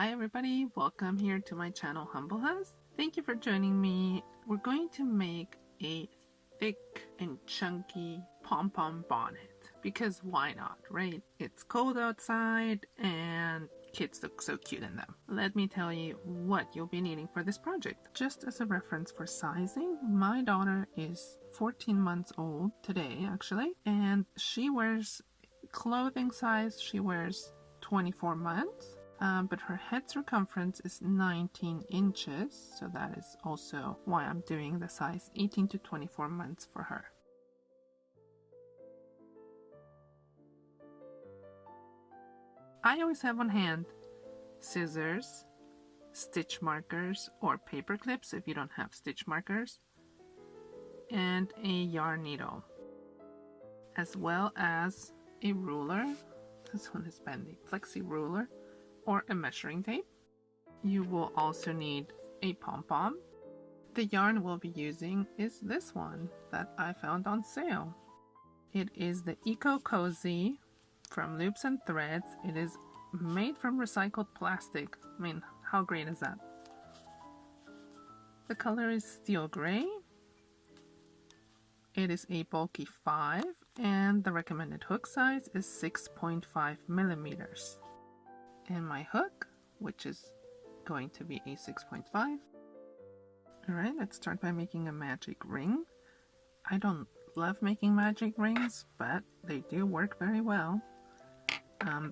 Hi everybody, welcome here to my channel Humblehus. Thank you for joining me. We're going to make a thick and chunky pom-pom bonnet because why not, right? It's cold outside and kids look so cute in them. Let me tell you what you'll be needing for this project. Just as a reference for sizing, my daughter is 14 months old today actually, and she wears clothing size, she wears 24 months. But her head circumference is 19 inches, so that is also why I'm doing the size 18 to 24 months for her. I always have on hand scissors, stitch markers, or paper clips if you don't have stitch markers, and a yarn needle, as well as a ruler. This one is bendy, flexi ruler, or a measuring tape. You will also need a pom-pom. The yarn we'll be using is this one that I found on sale. It is the Eco Cozy from Loops and Threads. It is made from recycled plastic. I mean, how great is that? The color is steel gray. It is a bulky 5 and the recommended hook size is 6.5 millimeters. And my hook, which is going to be a 6.5. Alright, let's start by making a magic ring. I don't love making magic rings, but they do work very well.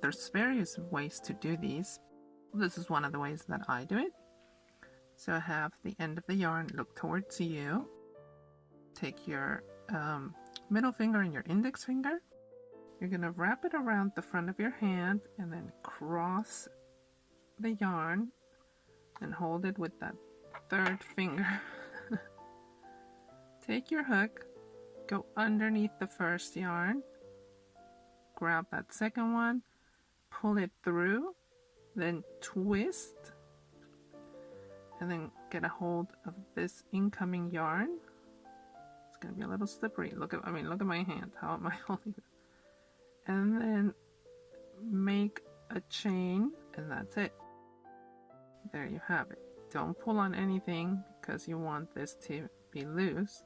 There's various ways to do these. This is one of the ways that I do it. So I have the end of the yarn look towards you. Take your middle finger and your index finger. You're going to wrap it around the front of your hand and then cross the yarn and hold it with that third finger. Take your hook, go underneath the first yarn, grab that second one, pull it through, then twist, and then get a hold of this incoming yarn. It's going to be a little slippery. Look at my hand. How am I holding it? And then make a chain, and that's it. There you have it. Don't pull on anything because you want this to be loose.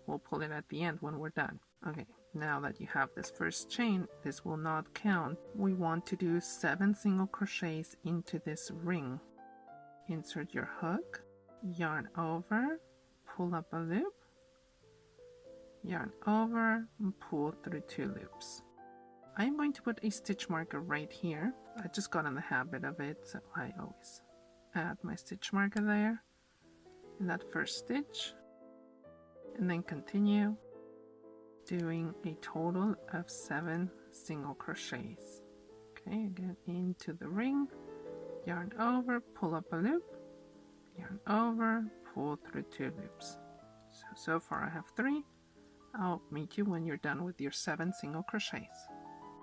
We'll pull it at the end when we're done. Okay, now that you have this first chain, this will not count. We want to do 7 single crochets into this ring. Insert your hook, yarn over, pull up a loop, yarn over, and pull through 2 loops. I'm going to put a stitch marker right here. I just got in the habit of it, so I always add my stitch marker there in that first stitch, and then continue doing a total of 7 single crochets. Okay, again into the ring, yarn over, pull up a loop, yarn over, pull through 2 loops. So far I have 3. I'll meet you when you're done with your 7 single crochets.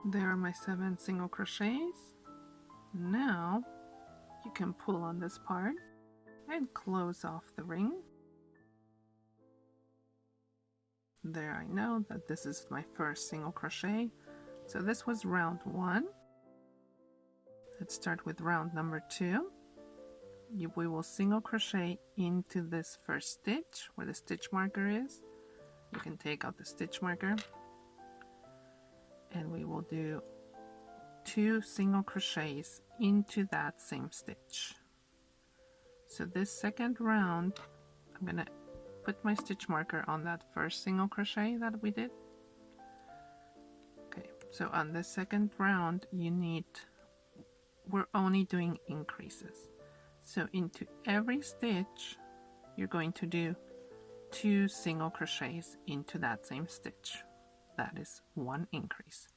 There are my 7 single crochets. Now you can pull on this part and close off the ring. There, I know that this is my first single crochet. So this was round 1. Let's start with round number 2. We will single crochet into this first stitch where the stitch marker is. You can take out the stitch marker. And we will do 2 single crochets into that same stitch. So this second round, I'm going to put my stitch marker on that first single crochet that we did. Okay, so on the second round, we're only doing increases. So into every stitch, you're going to do 2 single crochets into that same stitch. That is 1 increase.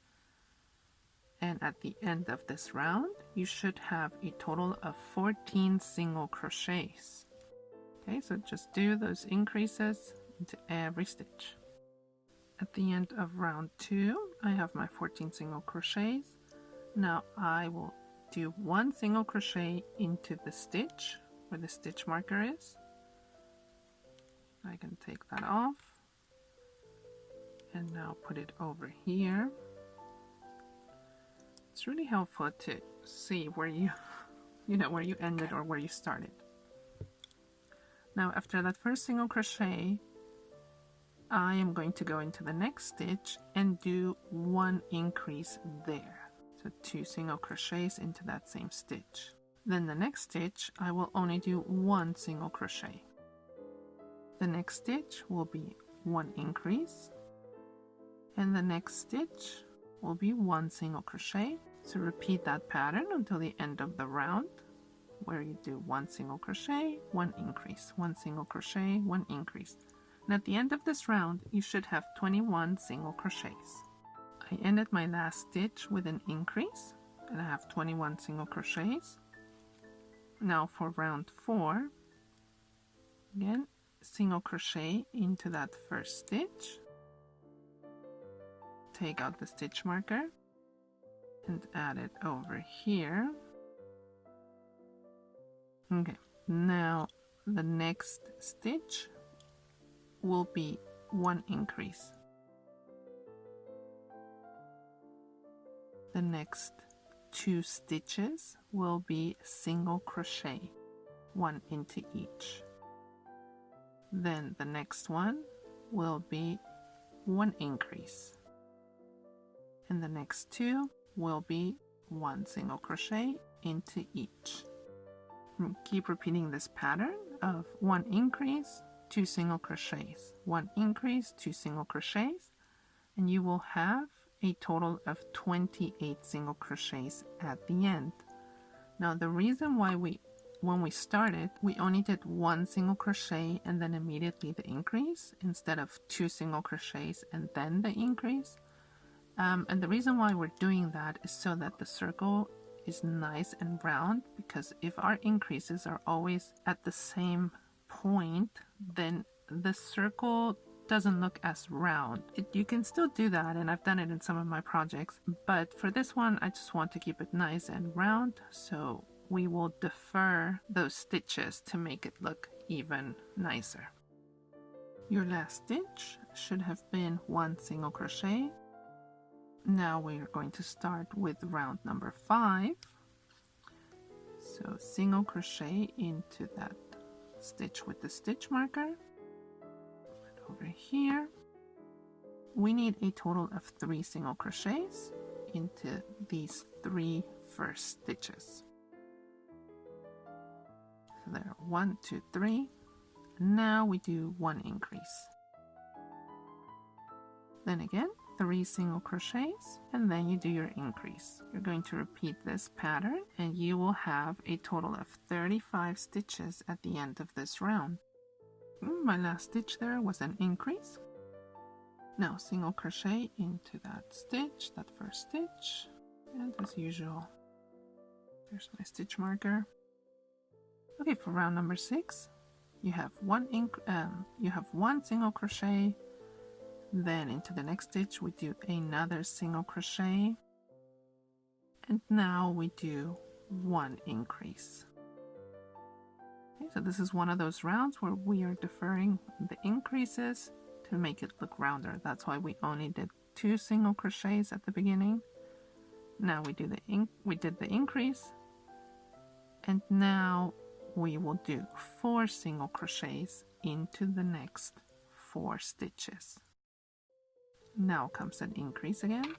And at the end of this round, you should have a total of 14 single crochets. Okay, so just do those increases into every stitch. At the end of round 2, I have my 14 single crochets. Now I will do 1 single crochet into the stitch where the stitch marker is. I can take that off. And now put it over here. It's really helpful to see where you you know, where you ended or where you started. Now after that first single crochet, I am going to go into the next stitch and do 1 increase there. So 2 single crochets into that same stitch. Then the next stitch, I will only do 1 single crochet. The next stitch will be 1 increase, and the next stitch will be 1 single crochet. So repeat that pattern until the end of the round, where you do 1 single crochet, 1 increase, 1 single crochet, 1 increase. And at the end of this round, you should have 21 single crochets. I ended my last stitch with an increase, and I have 21 single crochets. Now for round 4, again, single crochet into that first stitch, take out the stitch marker and add it over here. Okay, now the next stitch will be 1 increase. The next 2 stitches will be single crochet, 1 into each. Then the next one will be 1 increase, and the next 2 will be 1 single crochet into each. Keep repeating this pattern of 1 increase, 2 single crochets, 1 increase, 2 single crochets, and you will have a total of 28 single crochets at the end. Now the reason why when we started, we only did 1 single crochet and then immediately the increase instead of 2 single crochets and then the increase. And the reason why we're doing that is so that the circle is nice and round, because if our increases are always at the same point, then the circle doesn't look as round. You can still do that, and I've done it in some of my projects, but for this one I just want to keep it nice and round, so we will defer those stitches to make it look even nicer. Your last stitch should have been 1 single crochet. Now we're going to start with round number 5. So single crochet into that stitch with the stitch marker. Over here, we need a total of 3 single crochets into these 3 first stitches. So there are 1, 2, 3. Now we do 1 increase. Then again, 3 single crochets, and then you do your increase. You're going to repeat this pattern, and you will have a total of 35 stitches at the end of this round. My last stitch there was an increase. Now single crochet into that stitch, that first stitch, and as usual, there's my stitch marker. Okay, for round number 6, you have 1 single crochet. Then into the next stitch we do another single crochet, and now we do 1 increase. Okay, so this is one of those rounds where we are deferring the increases to make it look rounder. That's why we only did 2 single crochets at the beginning. Now we did the increase, and now we will do 4 single crochets into the next 4 stitches. Now comes an increase again,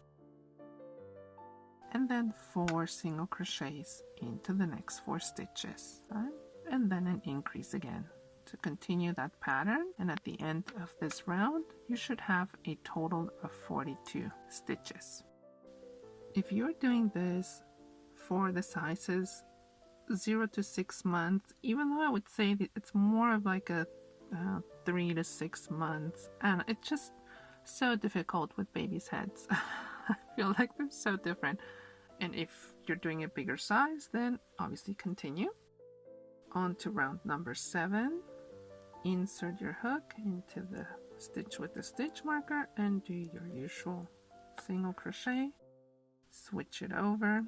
and then 4 single crochets into the next 4 stitches, and then an increase again to continue that pattern. And at the end of this round you should have a total of 42 stitches. If you're doing this for the sizes 0 to 6 months, even though I would say that it's more of like a 3 to 6 months, and it's just so difficult with babies' heads. I feel like they're so different. And if you're doing a bigger size, then obviously continue. On to round number 7. Insert your hook into the stitch with the stitch marker and do your usual single crochet. Switch it over.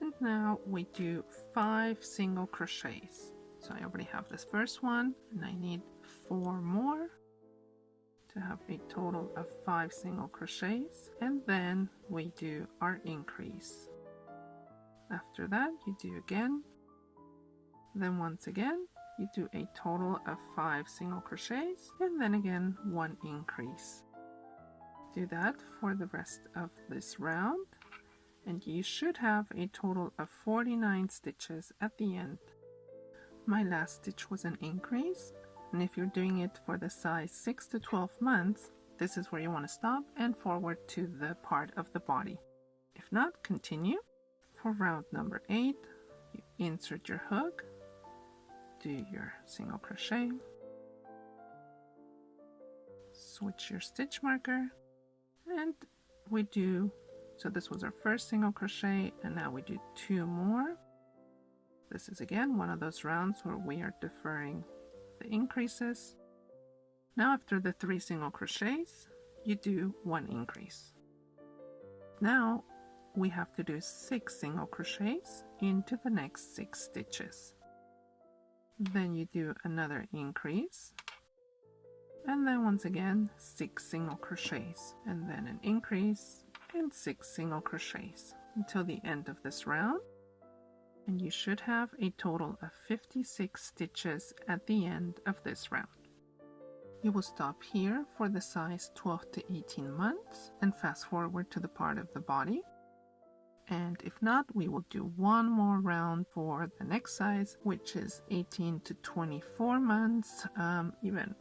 And now we do 5 single crochets. So I already have this first one, and I need 4 more to have a total of 5 single crochets, and then we do our increase. After that, you do again. Then once again, you do a total of 5 single crochets and then again 1 increase. Do that for the rest of this round and you should have a total of 49 stitches at the end. My last stitch was an increase, and if you're doing it for the size 6 to 12 months, this is where you want to stop and forward to the part of the body. If not, continue. For round number 8, you insert your hook, do your single crochet, switch your stitch marker, and we do, so this was our first single crochet and now we do 2 more. This is again one of those rounds where we are deferring the increases. Now after the 3 single crochets, you do 1 increase. Now we have to do 6 single crochets into the next 6 stitches. Then you do another increase, and then once again 6 single crochets, and then an increase and 6 single crochets until the end of this round, and you should have a total of 56 stitches at the end of this round. You will stop here for the size 12 to 18 months and fast forward to the part of the body. And if not, we will do one more round for the next size, which is 18 to 24 months, even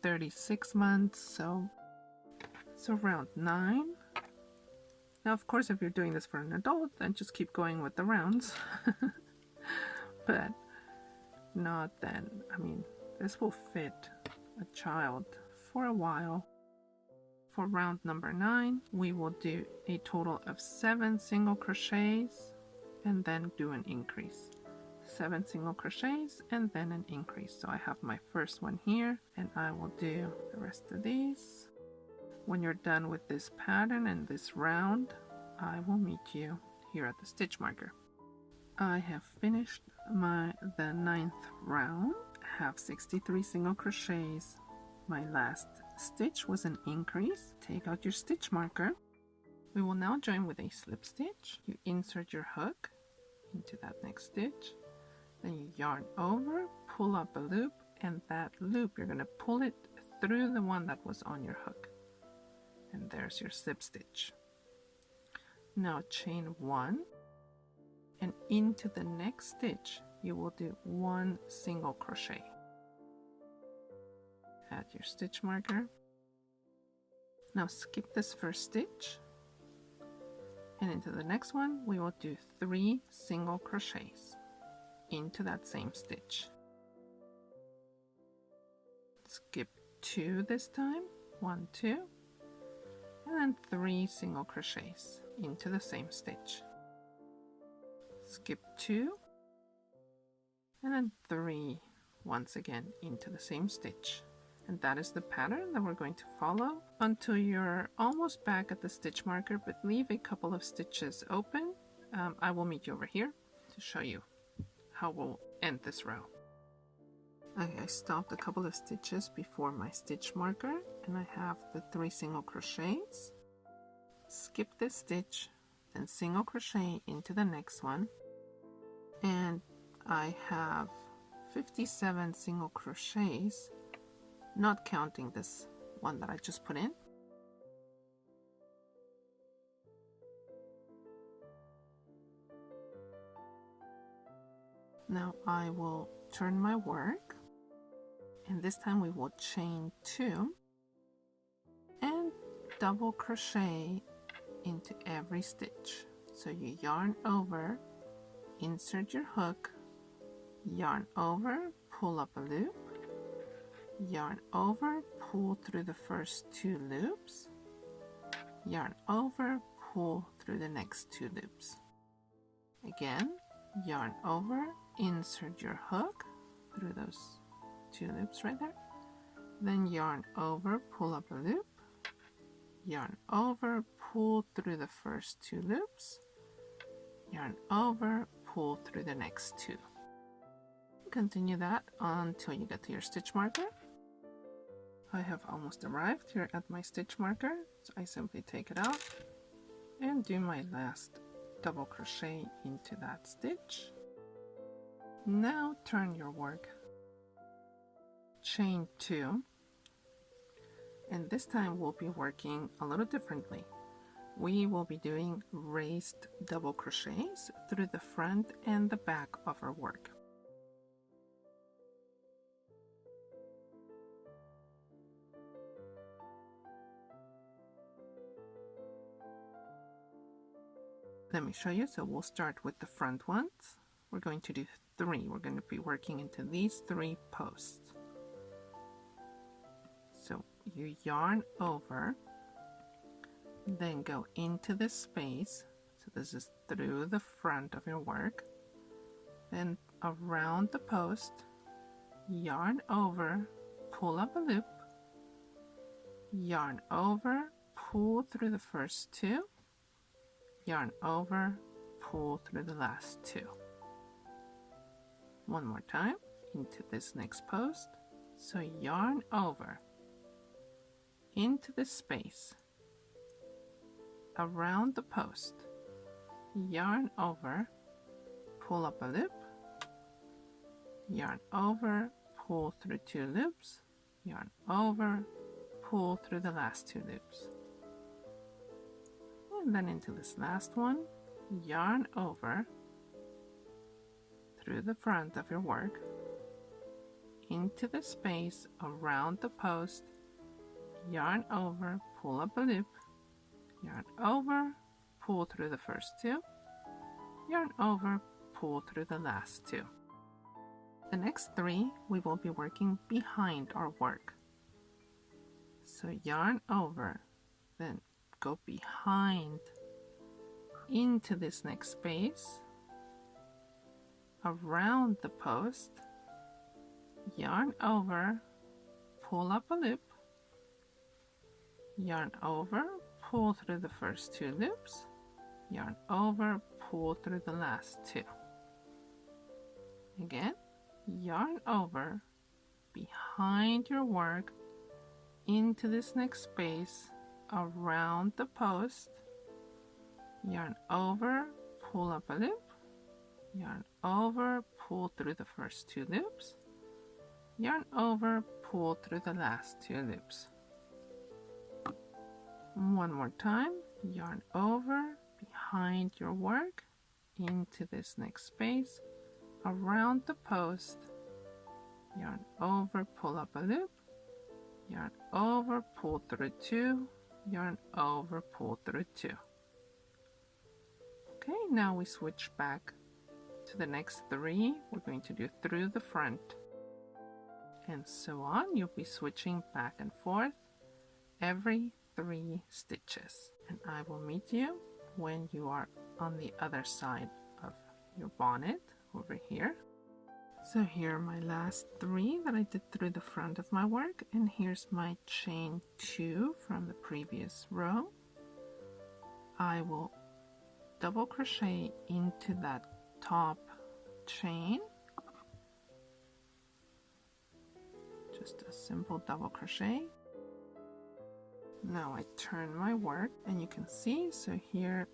36 months. So round 9. Now, of course, if you're doing this for an adult, then just keep going with the rounds. But not then. I mean, this will fit a child for a while. For round number 9, we will do a total of 7 single crochets and then do an increase. 7 single crochets and then an increase. So I have my first one here and I will do the rest of these. When you're done with this pattern and this round, I will meet you here at the stitch marker. I have finished the 9th round, have 63 single crochets. My last stitch was an increase. Take out your stitch marker. We will now join with a slip stitch. You insert your hook into that next stitch, then you yarn over, pull up a loop, and that loop you're going to pull it through the one that was on your hook, and there's your slip stitch. Now chain 1, and into the next stitch you will do 1 single crochet. Add your stitch marker. Now skip this first stitch, and into the next one we will do 3 single crochets into that same stitch. Skip 2 this time, 1, 2, and then 3 single crochets into the same stitch. Skip 2, and then 3 once again into the same stitch. And that is the pattern that we're going to follow until you're almost back at the stitch marker, but leave a couple of stitches open. I will meet you over here to show you how we'll end this row. I stopped a couple of stitches before my stitch marker, and I have the 3 single crochets. Skip this stitch, then single crochet into the next one, and I have 57 single crochets, not counting this one that I just put in. Now I will turn my work, and this time we will chain 2 and double crochet into every stitch. So you yarn over, insert your hook, yarn over, pull up a loop, yarn over, pull through the first 2 loops, yarn over, pull through the next 2 loops. Again, yarn over, insert your hook through those 2 loops right there, then yarn over, pull up a loop, yarn over, pull through the first 2 loops, yarn over, pull through the next 2. Continue that until you get to your stitch marker. I have almost arrived here at my stitch marker, so I simply take it out and do my last double crochet into that stitch. Now turn your work, chain 2, and this time we'll be working a little differently. We will be doing raised double crochets through the front and the back of our work. Let me show you. So we'll start with the front ones. We're going to do 3. We're going to be working into these 3 posts. So you yarn over, then go into this space. So this is through the front of your work. Then around the post, yarn over, pull up a loop, yarn over, pull through the first 2, yarn over, pull through the last 2. One more time into this next post. So yarn over into this space, around the post, yarn over, pull up a loop, yarn over, pull through 2 loops, yarn over, pull through the last 2 loops. And then into this last one, yarn over through the front of your work, into the space around the post, yarn over, pull up a loop, yarn over, pull through the first 2, yarn over, pull through the last 2. The next 3 we will be working behind our work. So yarn over, then go behind into this next space, around the post, yarn over, pull up a loop, yarn over, pull through the first 2 loops, yarn over, pull through the last 2. Again, yarn over, behind your work, into this next space, around the post, yarn over, pull up a loop, yarn over, pull through the first 2 loops, yarn over, pull through the last 2 loops. One more time, yarn over, behind your work, into this next space, around the post, yarn over, pull up a loop, yarn over, pull through 2, yarn over, pull through 2. Okay, now we switch back to the next 3. We're going to do through the front and so on. You'll be switching back and forth every 3 stitches, and I will meet you when you are on the other side of your bonnet over here. So here are my last 3 that I did through the front of my work, and here's my chain 2 from the previous row. I will double crochet into that top chain, just a simple double crochet. Now I turn my work and you can see, so here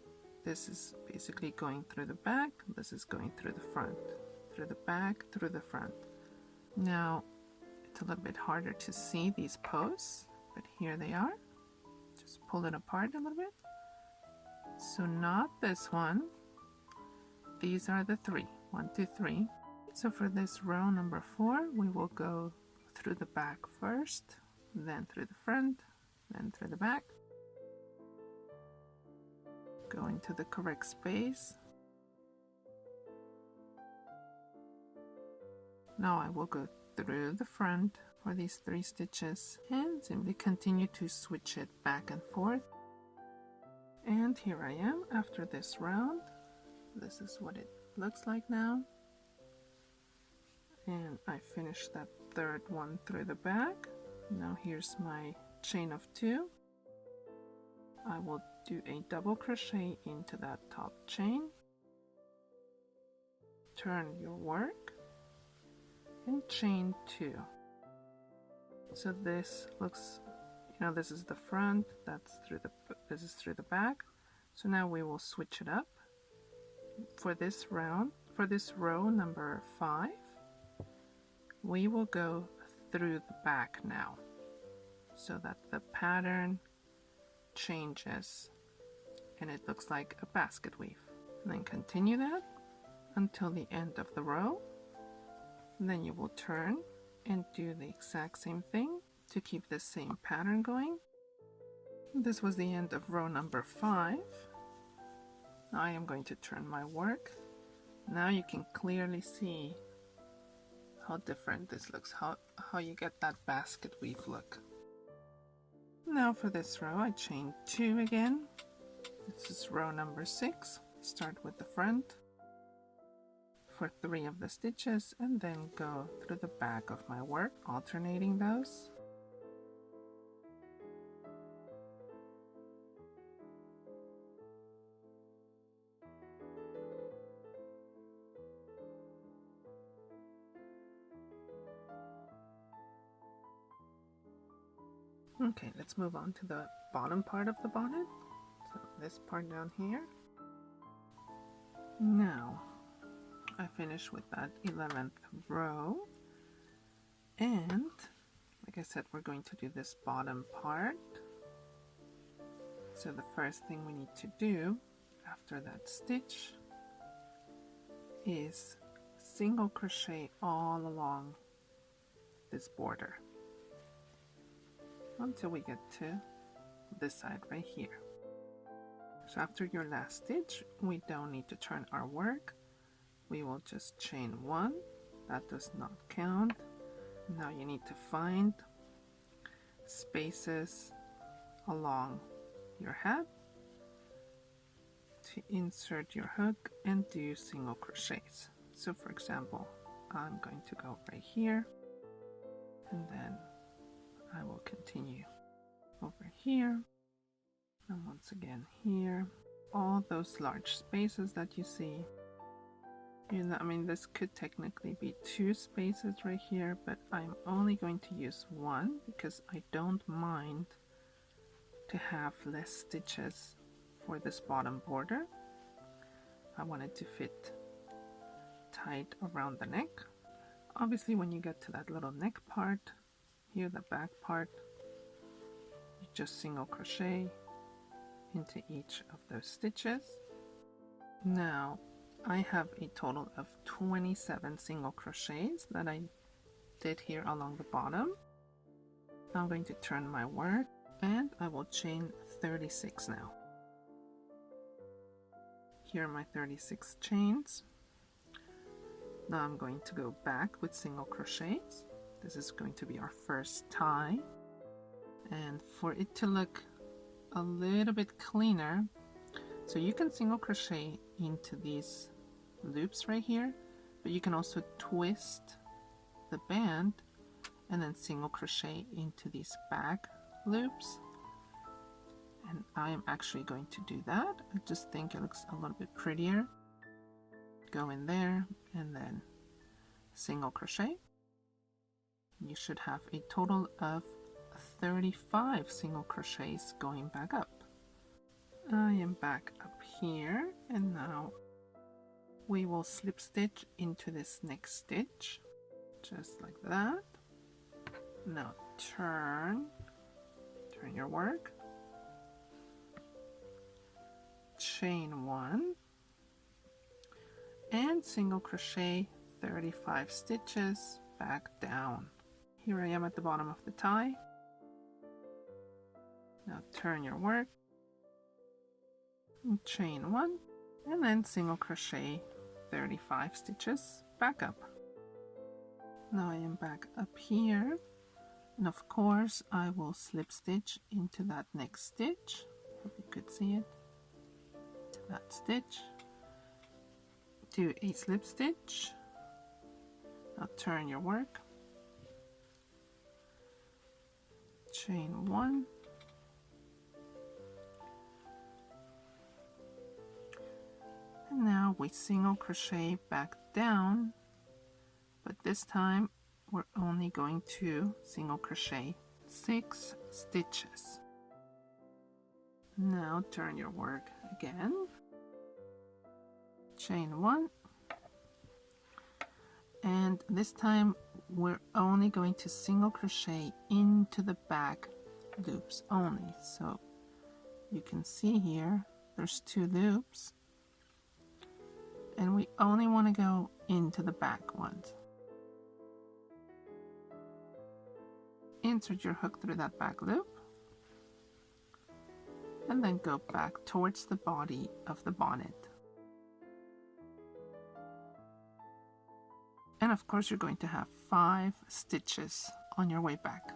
this is basically going through the back, this is going through the front, through the back, through the front. Now it's a little bit harder to see these posts, but here they are. Just pull it apart a little bit. So not this one, these are the 3, 1, 2, 3. So for this row number 4, we will go through the back first, then through the front, then through the back, go into the correct space. Now I will go through the front for these 3 stitches and simply continue to switch it back and forth. And here I am after this round. This is what it looks like now. And I finished that 3rd one through the back. Now here's my chain of 2. I will do a double crochet into that top chain, turn your work and chain 2. So this looks, this is the front, this is through the back. So now we will switch it up for this row number 5, we will go through the back now so that the pattern changes and it looks like a basket weave. And then continue that until the end of the row. And then you will turn and do the exact same thing to keep the same pattern going. This was the end of row number 5. Now I am going to turn my work. Now you can clearly see how different this looks, how you get that basket weave look. Now for this row I chain 2 again. This is row number 6. Start with the front for 3 of the stitches and then go through the back of my work, alternating those. Okay, let's move on to the bottom part of the bonnet. So this part down here. Now I finish with that 11th row, and like I said, we're going to do this bottom part. So the first thing we need to do after that stitch is single crochet all along this border until we get to this side right here. So after your last stitch, we don't need to turn our work. We will just chain 1. That does not count. Now you need to find spaces along your head to insert your hook and do single crochets. So for example, I'm going to go right here, and then I will continue over here, and once again here. All those large spaces that you see, you know, I mean, this could technically be 2 spaces right here, but I'm only going to use 1 because I don't mind to have less stitches for this bottom border. I want it to fit tight around the neck. Obviously when you get to that little neck part, here the back part, you just single crochet into each of those stitches. Now I have a total of 27 single crochets that I did here along the bottom. Now I'm going to turn my work and I will chain 36 now. Here are my 36 chains. Now I'm going to go back with single crochets. This is going to be our first tie, and for it to look a little bit cleaner, so you can single crochet into these loops right here, but you can also twist the band and then single crochet into these back loops, and I am actually going to do that. I just think it looks a little bit prettier. Go in there and then single crochet. You should have a total of 35 single crochets going back up. I am back up here, and now we will slip stitch into this next stitch, just like that. Now turn your work, chain 1, and single crochet 35 stitches back down. Here I am at the bottom of the tie. Now turn your work, chain 1, and then single crochet 35 stitches back up. Now I am back up here, and of course I will slip stitch into that next stitch. Hope you could see it. That stitch. Do a slip stitch. Now turn your work, chain 1, and now we single crochet back down, but this time we're only going to single crochet 6 stitches. Now turn your work again, chain 1, and this time we're only going to single crochet into the back loops only. So you can see here there's 2 loops, and we only want to go into the back ones. Insert your hook through that back loop, and then go back towards the body of the bonnet. And of course you're going to have 5 stitches on your way back.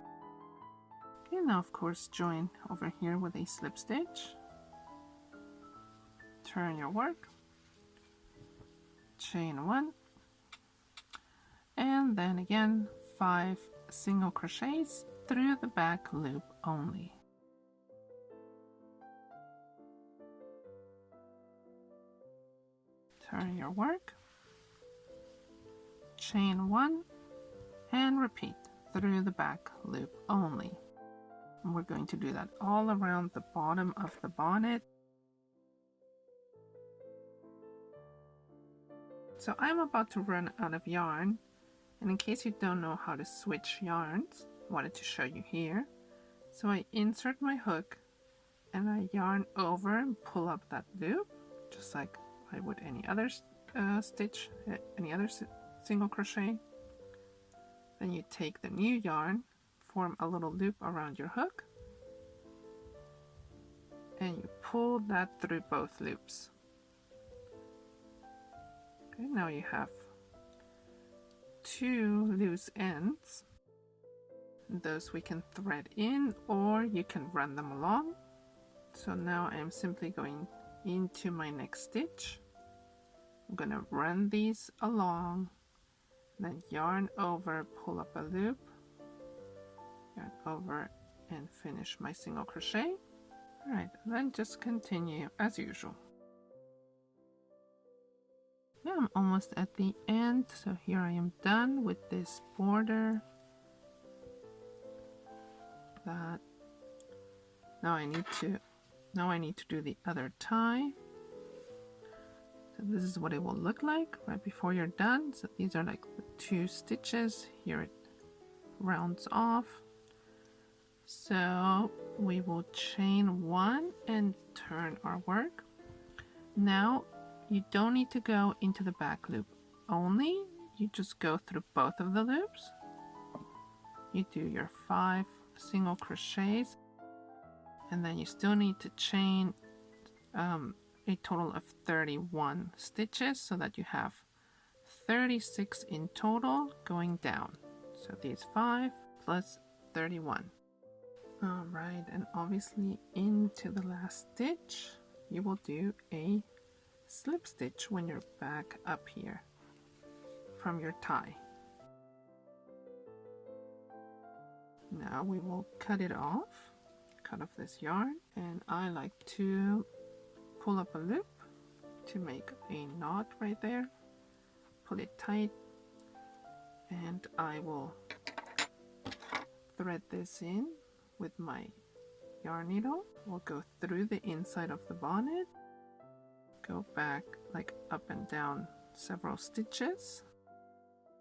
Okay, now of course join over here with a slip stitch. Turn your work, chain 1, and then again 5 single crochets through the back loop only. Turn your work, chain 1, and repeat through the back loop only. And we're going to do that all around the bottom of the bonnet. So I'm about to run out of yarn, and in case you don't know how to switch yarns, I wanted to show you here. So I insert my hook and I yarn over and pull up that loop just like I would any other stitch, any other single crochet. Then you take the new yarn, form a little loop around your hook, and you pull that through both loops. Okay, now you have 2 loose ends. Those we can thread in, or you can run them along. So now I'm simply going into my next stitch. I'm going to run these along, then yarn over, pull up a loop, yarn over, and finish my single crochet. Alright, then just continue as usual. Now I'm almost at the end, so here I am done with this border. That now I need to do the other tie. So this is what it will look like right before you're done. So these are like the 2 stitches. Here it rounds off. So we will chain 1 and turn our work. Now you don't need to go into the back loop only. You just go through both of the loops. You do your 5 single crochets, and then you still need to chain a total of 31 stitches so that you have 36 in total going down. So these 5 plus 31. Alright, and obviously into the last stitch you will do a slip stitch when you're back up here from your tie. Now we will cut it off, cut off this yarn, and I like to pull up a loop to make a knot right there, pull it tight, and I will thread this in with my yarn needle. We'll go through the inside of the bonnet, go back like up and down several stitches,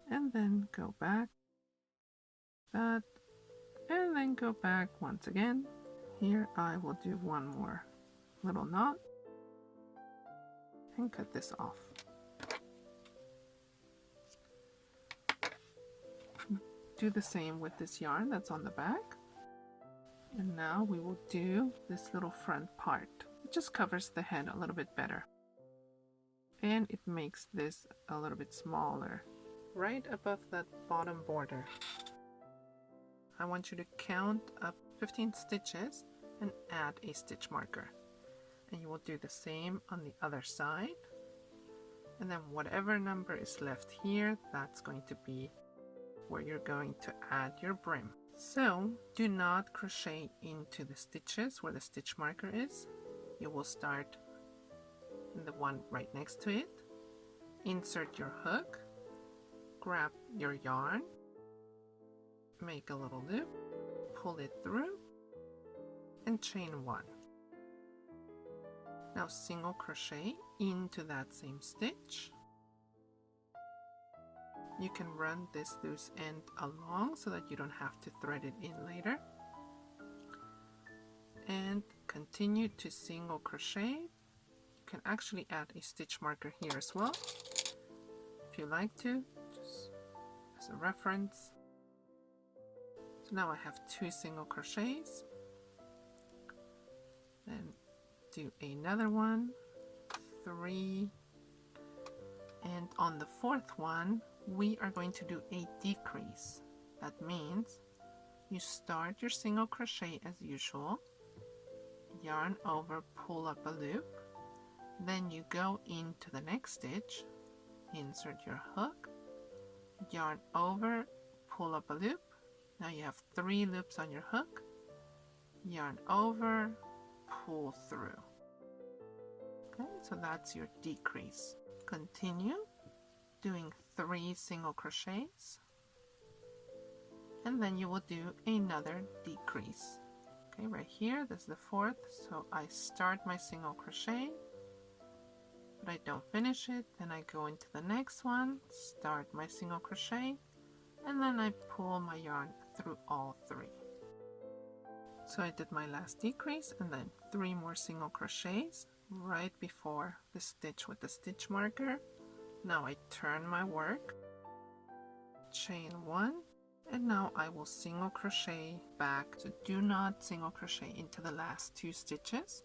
and then go back that, and then go back once again. Here I will do one more little knot and cut this off. Do the same with this yarn that's on the back. And now we will do this little front part. It just covers the head a little bit better. And it makes this a little bit smaller. Right above that bottom border, I want you to count up 15 stitches and add a stitch marker. And you will do the same on the other side. And then whatever number is left here, that's going to be where you're going to add your brim. So do not crochet into the stitches where the stitch marker is. You will start in the one right next to it. Insert your hook, grab your yarn, make a little loop, pull it through, and chain 1. Now single crochet into that same stitch. You can run this loose end along so that you don't have to thread it in later. And continue to single crochet. You can actually add a stitch marker here as well if you like to, just as a reference. So now I have 2 single crochets. Then do another one, 3, and on the 4th one we are going to do a decrease. That means you start your single crochet as usual, yarn over, pull up a loop, then you go into the next stitch, insert your hook, yarn over, pull up a loop. Now you have 3 loops on your hook, yarn over, pull through. Okay, so that's your decrease. Continue doing 3 single crochets, and then you will do another decrease. Okay, right here, this is the 4th, so I start my single crochet, but I don't finish it. Then I go into the next one, start my single crochet, and then I pull my yarn through all 3. So I did my last decrease and then 3 more single crochets right before the stitch with the stitch marker. Now I turn my work, chain 1, and now I will single crochet back. So do not single crochet into the last 2 stitches.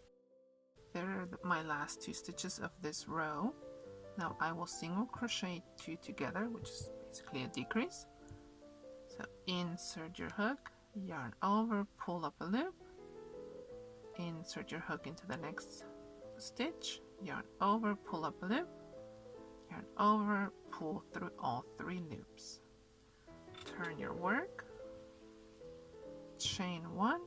They're my last 2 stitches of this row. Now I will single crochet 2 together, which is basically a decrease. So insert your hook, yarn over, pull up a loop, insert your hook into the next stitch, yarn over, pull up a loop, yarn over, pull through all 3 loops. Turn your work, chain 1,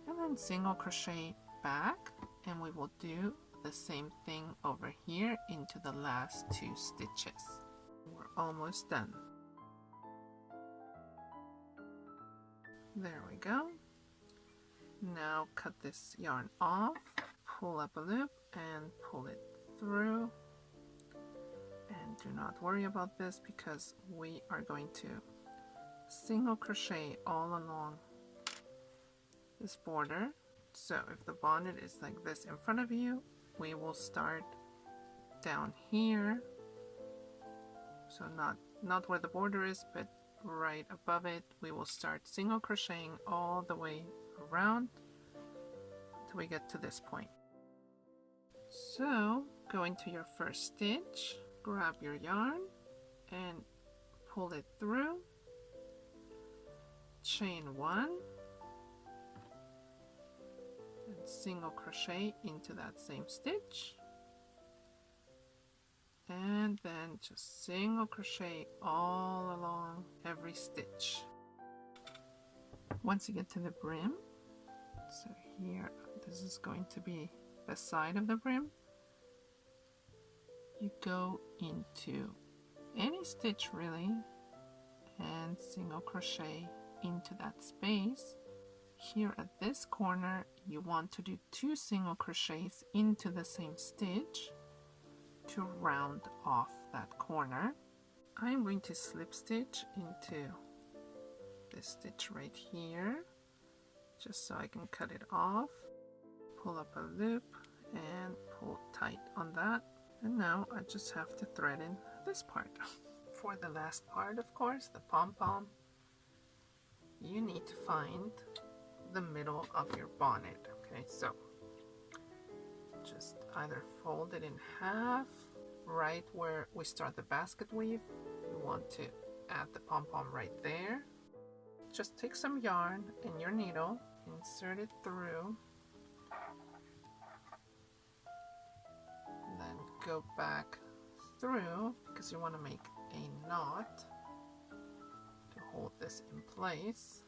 and then single crochet back, and we will do the same thing over here into the last 2 stitches. We're almost done. There we go. Now cut this yarn off, pull up a loop and pull it through. And do not worry about this because we are going to single crochet all along this border. So if the bonnet is like this in front of you, we will start down here. So not where the border is, but right above it. We will start single crocheting all the way around until we get to this point. So go into your first stitch, grab your yarn and pull it through, chain 1 and single crochet into that same stitch, and then just single crochet all along every stitch. Once you get to the brim, so here this is going to be the side of the brim, you go into any stitch really and single crochet into that space. Here at this corner you want to do 2 single crochets into the same stitch to round off that corner. I'm going to slip stitch into this stitch right here just so I can cut it off, pull up a loop and pull tight on that, and now I just have to thread in this part. For the last part, of course, the pom-pom, you need to find the middle of your bonnet. Okay, so just either fold it in half right where we start the basket weave. You want to add the pom-pom right there. Just take some yarn and your needle, insert it through, and then go back through because you want to make a knot to hold this in place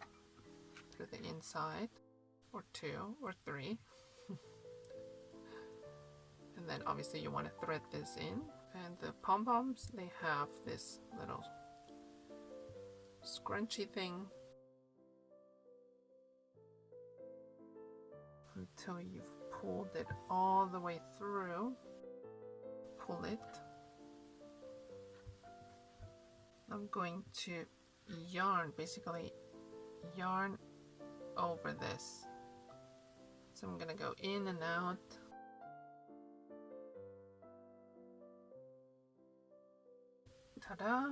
through the inside, or 2 or 3. And then obviously you want to thread this in, and the pom-poms, they have this little scrunchy thing until you've pulled it all the way through. Pull it. I'm going to basically yarn over this. So I'm gonna go in and out. Ta-da!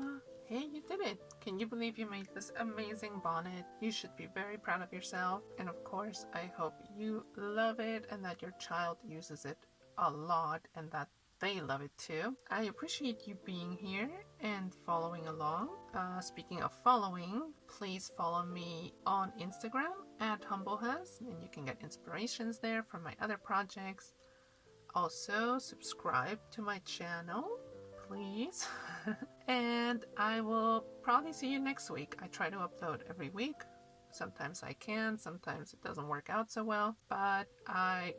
Hey, you did it! Can you believe you made this amazing bonnet? You should be very proud of yourself. And of course, I hope you love it and that your child uses it a lot and that they love it too. I appreciate you being here and following along. Speaking of following, please follow me on Instagram at Humblehus, and you can get inspirations there from my other projects. Also, subscribe to my channel, please. And I will probably see you next week. I try to upload every week. Sometimes I can, sometimes it doesn't work out so well, but I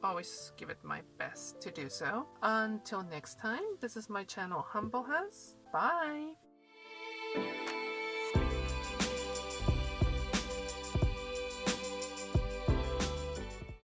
always give it my best to do so. Until next time, this is my channel Humblehus. Bye!